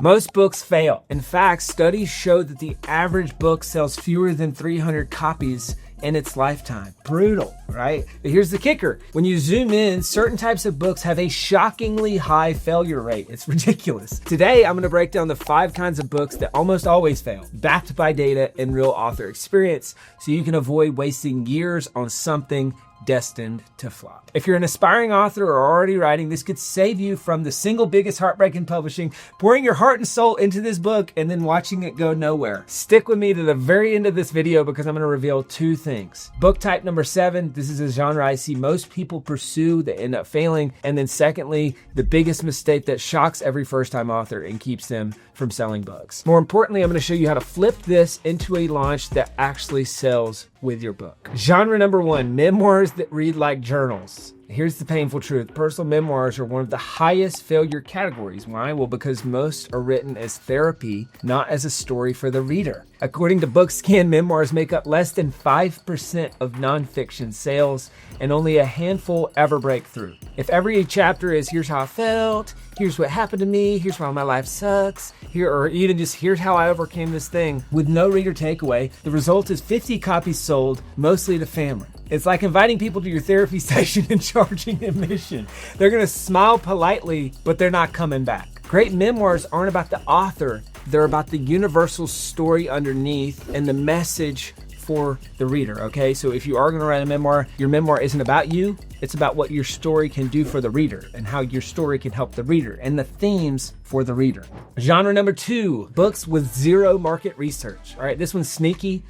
Most books fail. In fact, studies show that the average book sells fewer than 300 copies in its lifetime. Brutal, right? But here's the kicker. When you zoom in, certain types of books have a shockingly high failure rate. It's ridiculous. Today, I'm going to break down the 5 kinds of books that almost always fail, backed by data and real author experience, so you can avoid wasting years on something destined to flop. If you're an aspiring author or already writing, this could save you from the single biggest heartbreak in publishing, pouring your heart and soul into this book and then watching it go nowhere. Stick with me to the very end of this video because I'm going to reveal 2 things. Book type number 7, this is a genre I see most people pursue that end up failing. And then secondly, the biggest mistake that shocks every first-time author and keeps them from selling books. More importantly, I'm going to show you how to flip this into a launch that actually sells with your book. Genre number 1, memoirs that read like journals. Here's the painful truth. Personal memoirs are one of the highest failure categories. Why? Well, because most are written as therapy, not as a story for the reader. According to BookScan, memoirs make up less than 5% of nonfiction sales, and only a handful ever break through. If every chapter is here's how I felt, here's what happened to me, here's why my life sucks, or even just here's how I overcame this thing, with no reader takeaway, the result is 50 copies sold, mostly to family. It's like inviting people to your therapy session and charging admission. They're gonna smile politely, but they're not coming back. Great memoirs aren't about the author, they're about the universal story underneath and the message for the reader, okay? So if you are gonna write a memoir, your memoir isn't about you, it's about what your story can do for the reader and how your story can help the reader and the themes for the reader. Genre number 2, books with zero market research. All right, this one's sneaky.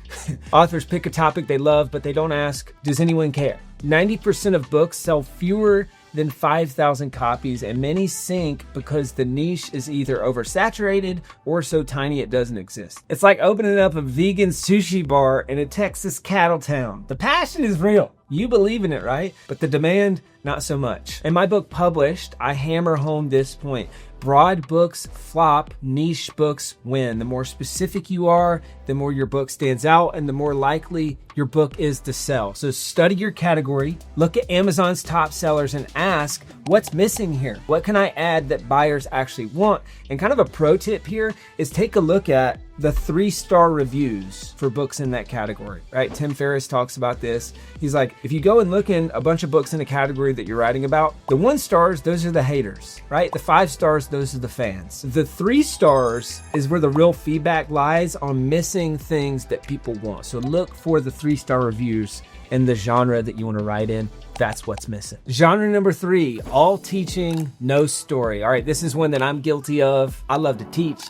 Authors pick a topic they love, but they don't ask, does anyone care? 90% of books sell fewer than 5,000 copies, and many sink because the niche is either oversaturated or so tiny it doesn't exist. It's like opening up a vegan sushi bar in a Texas cattle town. The passion is real. You believe in it, right? But the demand, not so much. In my book Published, I hammer home this point. Broad books flop, niche books win. The more specific you are, the more your book stands out and the more likely your book is to sell. So study your category, look at Amazon's top sellers and ask, what's missing here? What can I add that buyers actually want? And kind of a pro tip here is take a look at the 3-star reviews for books in that category, right? Tim Ferriss talks about this. He's like, if you go and look in a bunch of books in a category that you're writing about, the 1 stars, those are the haters, right? The 5 stars, those are the fans. The 3 stars is where the real feedback lies on missing things that people want. So look for the 3-star reviews in the genre that you want to write in. That's what's missing. Genre number 3, all teaching, no story. All right, this is one that I'm guilty of. I love to teach.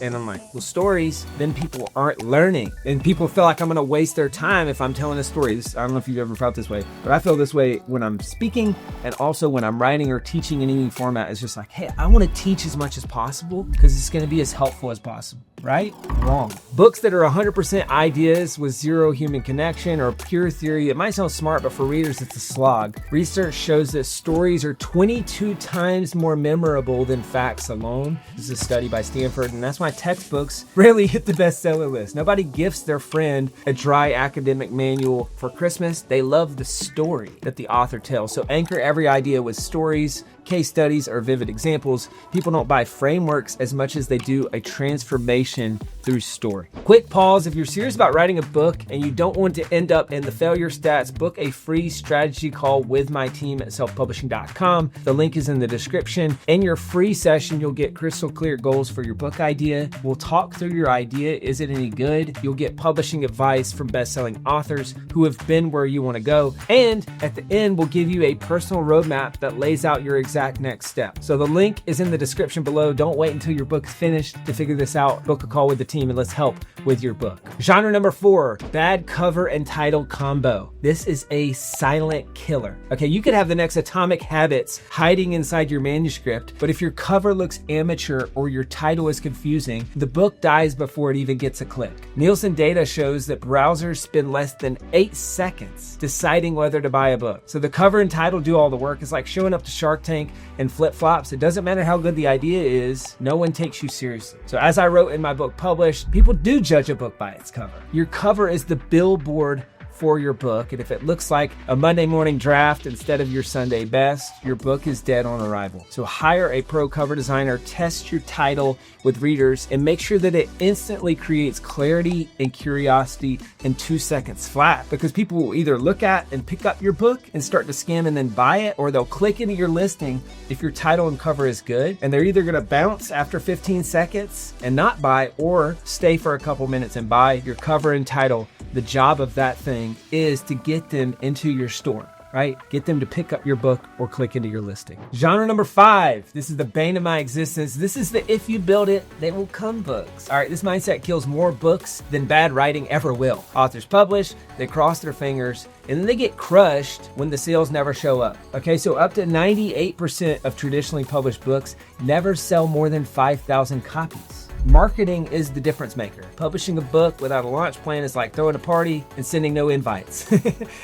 And I'm like, well, stories, then people aren't learning. And people feel like I'm gonna waste their time if I'm telling a story. I don't know if you've ever felt this way, but I feel this way when I'm speaking and also when I'm writing or teaching in any format. It's just like, hey, I wanna teach as much as possible because it's gonna be as helpful as possible, right? Wrong. Books that are 100% ideas with zero human connection or pure theory, it might sound smart, but for readers, it's a slog. Research shows that stories are 22 times more memorable than facts alone. This is a study by Stanford, and that's why textbooks rarely hit the bestseller list. Nobody gifts their friend a dry academic manual for Christmas. They love the story that the author tells. So anchor every idea with stories, case studies, or vivid examples. People don't buy frameworks as much as they do a transformation through story. Quick pause. If you're serious about writing a book and you don't want to end up in the failure stats, book a free strategy call with my team at selfpublishing.com. The link is in the description. In your free session, you'll get crystal clear goals for your book idea. We'll talk through your idea. Is it any good? You'll get publishing advice from best-selling authors who have been where you want to go. And at the end, we'll give you a personal roadmap that lays out your exact next step. So the link is in the description below. Don't wait until your book's finished to figure this out. Book a call with the team and let's help with your book. Genre number 4, bad cover and title combo. This is a silent killer. Okay, you could have the next Atomic Habits hiding inside your manuscript, but if your cover looks amateur or your title is confusing, the book dies before it even gets a click. Nielsen data shows that browsers spend less than 8 seconds deciding whether to buy a book. So the cover and title do all the work. It's like showing up to Shark Tank and flip-flops. It doesn't matter how good the idea is, no one takes you seriously. So as I wrote in my book Published, people do judge a book by its cover. Your cover is the billboard for your book, and if it looks like a Monday morning draft instead of your Sunday best, your book is dead on arrival. So hire a pro cover designer, test your title with readers, and make sure that it instantly creates clarity and curiosity in 2 seconds flat, because people will either look at and pick up your book and start to skim and then buy it, or they'll click into your listing if your title and cover is good, and they're either going to bounce after 15 seconds and not buy, or stay for a couple minutes and buy your cover and title. The job of that thing is to get them into your store, right? Get them to pick up your book or click into your listing. Genre number 5. This is the bane of my existence. This is the if you build it, they will come books. All right, this mindset kills more books than bad writing ever will. Authors publish, they cross their fingers, and then they get crushed when the sales never show up. Okay, so up to 98% of traditionally published books never sell more than 5,000 copies. Marketing is the difference maker. Publishing a book without a launch plan is like throwing a party and sending no invites.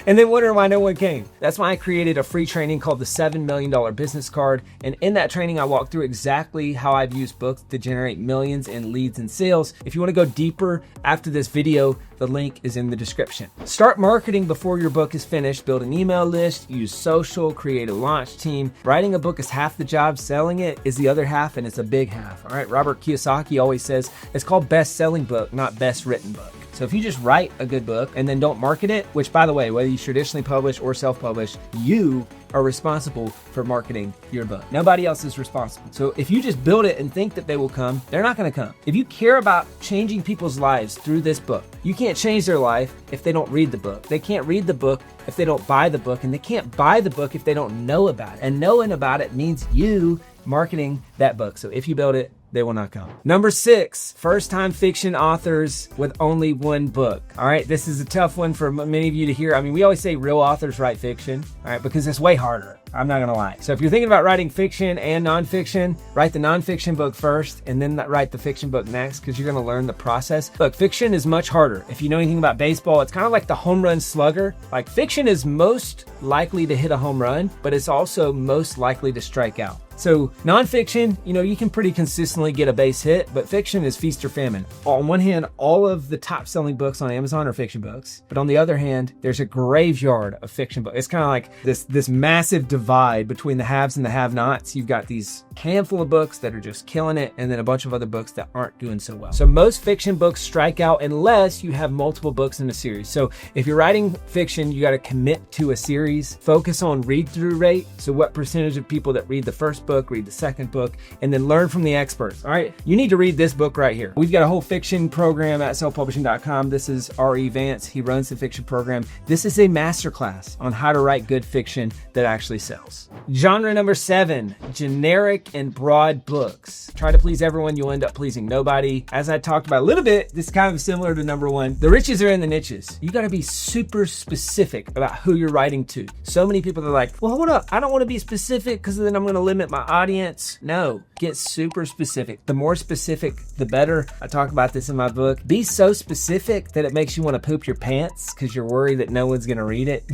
And then wondering why no one came. That's why I created a free training called the $7 Million Business Card. And in that training, I walk through exactly how I've used books to generate millions in leads and sales. If you want to go deeper after this video, the link is in the description. Start marketing before your book is finished. Build an email list, use social, create a launch team. Writing a book is half the job. Selling it is the other half, and it's a big half. All right, Robert Kiyosaki always says it's called best-selling book, not best-written book. So if you just write a good book and then don't market it, which by the way, whether you traditionally publish or self-publish, you are responsible for marketing your book. Nobody else is responsible. So if you just build it and think that they will come, they're not going to come. If you care about changing people's lives through this book, you can't change their life if they don't read the book. They can't read the book if they don't buy the book, and they can't buy the book if they don't know about it. And knowing about it means you marketing that book. So if you build it, they will not come. Number 6, first-time fiction authors with only one book. All right, this is a tough one for many of you to hear. I mean, we always say real authors write fiction, all right, because it's way harder. I'm not gonna lie. So if you're thinking about writing fiction and nonfiction, write the nonfiction book first and then write the fiction book next, because you're gonna learn the process. Look, fiction is much harder. If you know anything about baseball, it's kind of like the home run slugger. Like, fiction is most likely to hit a home run, but it's also most likely to strike out. So nonfiction, you can pretty consistently get a base hit, but fiction is feast or famine. On one hand, all of the top selling books on Amazon are fiction books, but on the other hand, there's a graveyard of fiction books. It's kind of like this massive divide between the haves and the have-nots. You've got these handful of books that are just killing it, and then a bunch of other books that aren't doing so well. So most fiction books strike out unless you have multiple books in a series. So if you're writing fiction, you got to commit to a series, focus on read-through rate. So what percentage of people that read the first book, read the second book, and then learn from the experts. All right, you need to read this book right here. We've got a whole fiction program at selfpublishing.com. This is R.E. Vance. He runs the fiction program. This is a masterclass on how to write good fiction that actually sells. Genre number 7, generic and broad books. Try to please everyone, you'll end up pleasing nobody. As I talked about a little bit, this is kind of similar to number 1. The riches are in the niches. You got to be super specific about who you're writing to. So many people are like, well, hold up, I don't want to be specific because then I'm going to limit my audience. No, get super specific. The more specific, the better. I talk about this in my book. Be so specific that it makes you want to poop your pants because you're worried that no one's going to read it.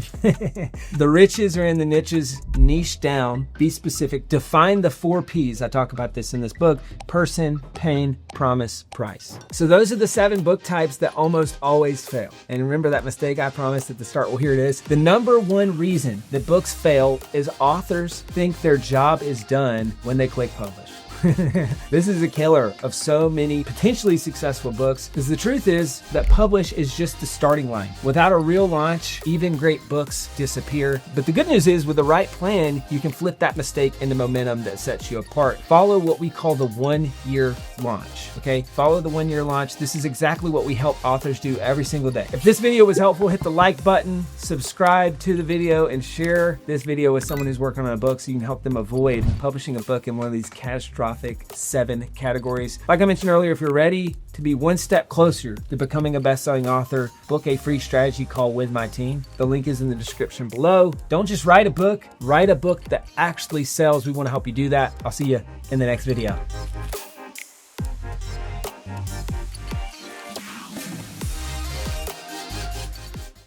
The riches are in the niches. Niche down. Be specific. Define the 4 Ps. I talk about this in this book: person, pain, promise, price. So those are the 7 book types that almost always fail. And remember that mistake I promised at the start? Well, here it is. The number 1 reason that books fail is authors think their job is done when they click publish. This is a killer of so many potentially successful books, because the truth is that publish is just the starting line. Without a real launch, even great books disappear. But the good news is, with the right plan, you can flip that mistake into momentum that sets you apart. Follow what we call the 1-year launch, okay? Follow the 1-year launch. This is exactly what we help authors do every single day. If this video was helpful, hit the like button, subscribe to the video, and share this video with someone who's working on a book so you can help them avoid publishing a book in one of these catastrophic 7 categories. Like I mentioned earlier, if you're ready to be one step closer to becoming a best-selling author, book a free strategy call with my team. The link is in the description below. Don't just write a book that actually sells. We want to help you do that. I'll see you in the next video.